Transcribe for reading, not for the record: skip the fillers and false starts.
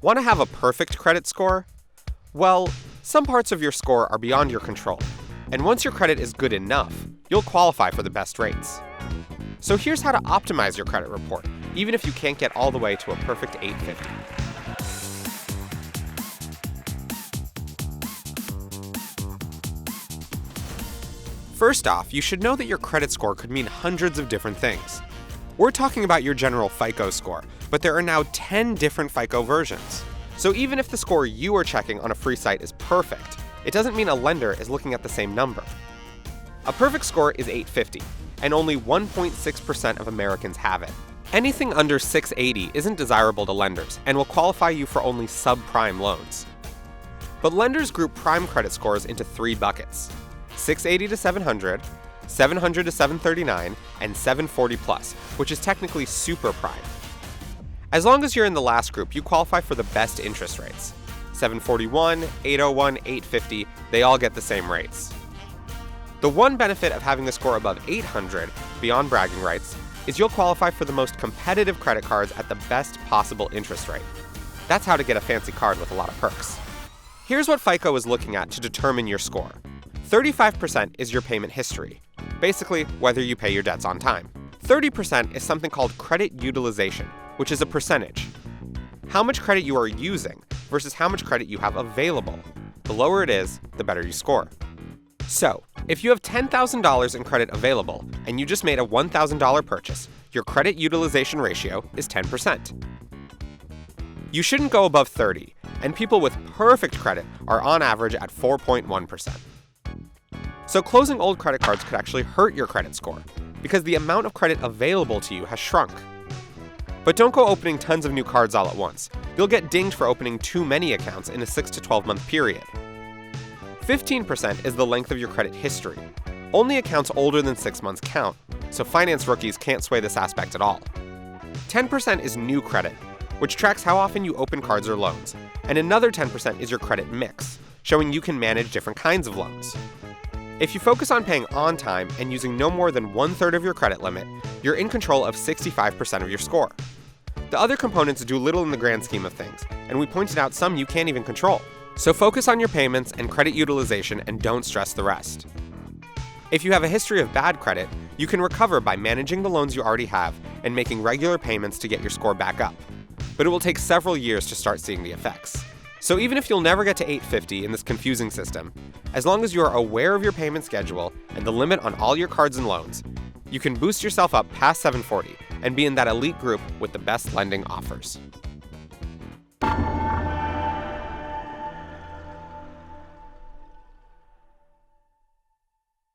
Want to have a perfect credit score? Well, some parts of your score are beyond your control, and once your credit is good enough, you'll qualify for the best rates. So here's how to optimize your credit report, even if you can't get all the way to a perfect 850. First off, you should know that your credit score could mean hundreds of different things. We're talking about your general FICO score, but there are now 10 different FICO versions. So even if the score you are checking on a free site is perfect, it doesn't mean a lender is looking at the same number. A perfect score is 850, and only 1.6% of Americans have it. Anything under 680 isn't desirable to lenders and will qualify you for only subprime loans. But lenders group prime credit scores into 3 buckets: 680 to 700, 700 to 739, and 740 plus, which is technically super prime. As long as you're in the last group, you qualify for the best interest rates. 741, 801, 850, they all get the same rates. The one benefit of having a score above 800, beyond bragging rights, is you'll qualify for the most competitive credit cards at the best possible interest rate. That's how to get a fancy card with a lot of perks. Here's what FICO is looking at to determine your score. 35% is your payment history, basically whether you pay your debts on time. 30% is something called credit utilization, which is a percentage. How much credit you are using versus how much credit you have available. The lower it is, the better you score. So, if you have $10,000 in credit available and you just made a $1,000 purchase, your credit utilization ratio is 10%. You shouldn't go above 30, and people with perfect credit are on average at 4.1%. So closing old credit cards could actually hurt your credit score, because the amount of credit available to you has shrunk. But don't go opening tons of new cards all at once. You'll get dinged for opening too many accounts in a 6 to 12 month period. 15% is the length of your credit history. Only accounts older than 6 months count, so finance rookies can't sway this aspect at all. 10% is new credit, which tracks how often you open cards or loans, and another 10% is your credit mix, showing you can manage different kinds of loans. If you focus on paying on time and using no more than 1/3 of your credit limit, you're in control of 65% of your score. The other components do little in the grand scheme of things, and we pointed out some you can't even control. So focus on your payments and credit utilization and don't stress the rest. If you have a history of bad credit, you can recover by managing the loans you already have and making regular payments to get your score back up. But it will take several years to start seeing the effects. So even if you'll never get to 850 in this confusing system, as long as you are aware of your payment schedule and the limit on all your cards and loans, you can boost yourself up past 740 and be in that elite group with the best lending offers.